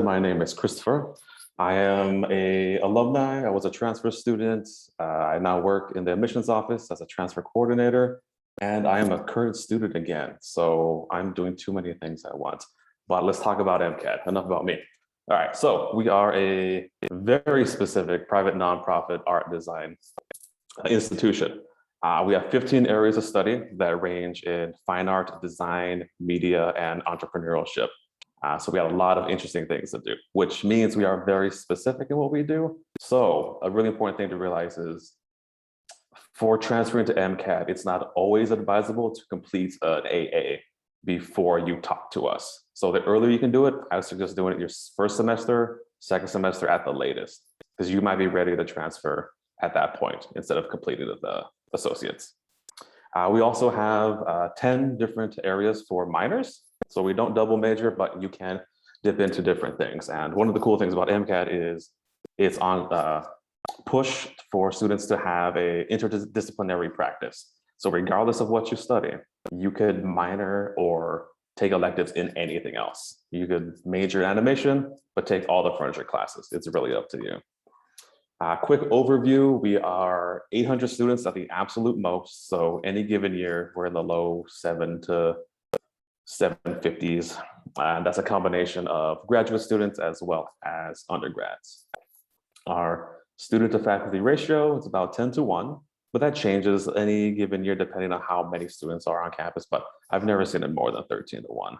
My name is Christopher. I am a alumni. I was a transfer student. I now work in the admissions office as a transfer coordinator, and I am a current student again. So I'm doing too many things at once. But let's talk about MCAT. Enough about me. All right, so we are a very specific private nonprofit art design institution. We have 15 areas of study that range in fine art, design, media, and entrepreneurship. So we have a lot of interesting things to do, which means we are very specific in what we do. So a really important thing to realize is for transferring to MCAT, it's not always advisable to complete an AA before you talk to us. So the earlier you can do it, I would suggest doing it your first semester, second semester at the latest, because you might be ready to transfer at that point instead of completing the associates. We also have 10 different areas for minors. So we don't double major, but you can dip into different things. And one of the cool things about MCAT is it's on push for students to have a interdisciplinary practice. So regardless of what you study, you could minor or take electives in anything else. You could major in animation, but take all the furniture classes. It's really up to you. Quick overview, we are 800 students at the absolute most. So any given year, we're in the low 750s. And that's a combination of graduate students as well as undergrads. Our student to faculty ratio is about 10-1, but that changes any given year depending on how many students are on campus, but I've never seen it more than 13-1.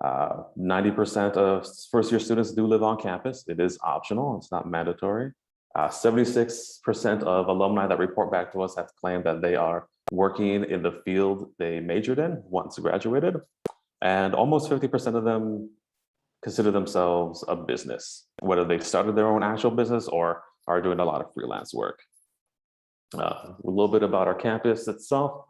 90% of first year students do live on campus. It is optional, it's not mandatory. 76% of alumni that report back to us have claimed that they are working in the field they majored in once graduated. And almost 50% of them consider themselves a business, whether they started their own actual business or are doing a lot of freelance work. A little bit about our campus itself.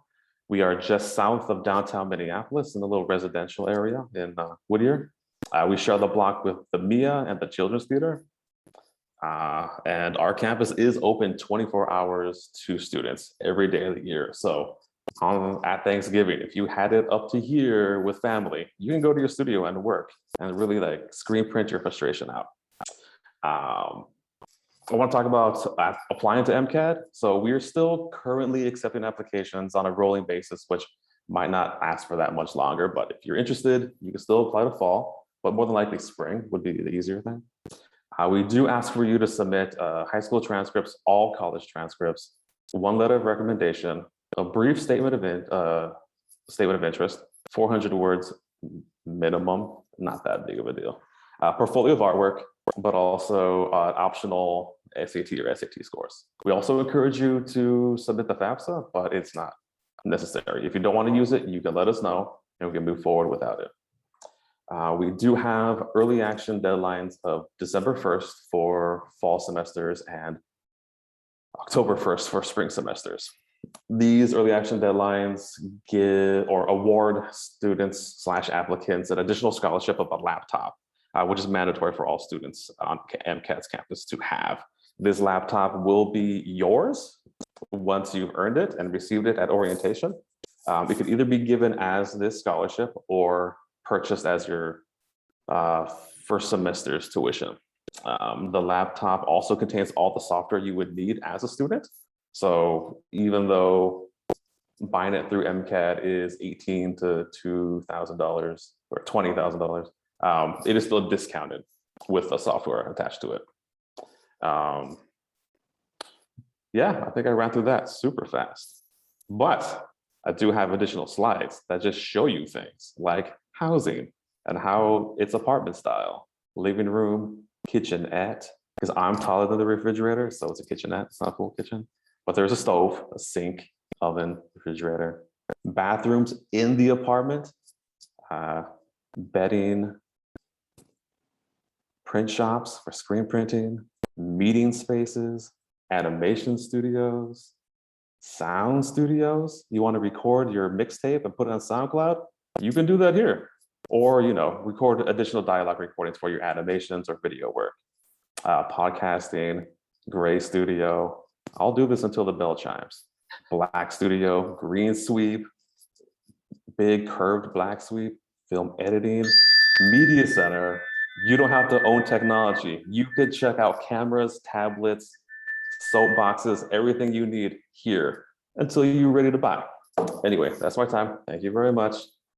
We are just south of downtown Minneapolis in a little residential area in Whittier. We share the block with the MIA and the Children's Theater. And our campus is open 24 hours to students every day of the year. So at Thanksgiving, if you had it up to here with family, you can go to your studio and work and really like screen print your frustration out. I want to talk about applying to MCAT. So we're still currently accepting applications on a rolling basis, which might not last for that much longer. But if you're interested, you can still apply to fall, but more than likely spring would be the easier thing. We do ask for you to submit high school transcripts, all college transcripts, one letter of recommendation, a brief statement of interest, 400 words minimum, not that big of a deal. Portfolio of artwork, but also optional SAT or SAT scores. We also encourage you to submit the FAFSA, but it's not necessary. If you don't want to use it, you can let us know and we can move forward without it. We do have early action deadlines of December 1st for fall semesters and October 1st for spring semesters. These early action deadlines give or award students / applicants an additional scholarship of a laptop, which is mandatory for all students on MCAT's campus to have. This laptop will be yours once you've earned it and received it at orientation. It could either be given as this scholarship or purchased as your first semester's tuition. The laptop also contains all the software you would need as a student. So even though buying it through MCAT is $18,000 to $2,000 or $20,000, it is still discounted with the software attached to it. Yeah, I think I ran through that super fast, but I do have additional slides that just show you things like housing and how it's apartment style, living room, kitchenette, because I'm taller than the refrigerator, so it's a kitchenette, it's not a full kitchen. But there's a stove, a sink, oven, refrigerator, bathrooms in the apartment, bedding, print shops for screen printing, meeting spaces, animation studios, sound studios. You want to record your mixtape and put it on SoundCloud? You can do that here. Or, record additional dialogue recordings for your animations or video work. Podcasting, gray studio. I'll do this until the bell chimes. Black studio, green sweep, big curved black sweep, film editing, media center, You don't have to own technology. You could check out cameras, tablets, soap boxes, everything you need here until you're ready to buy. Anyway, that's my time. Thank you very much.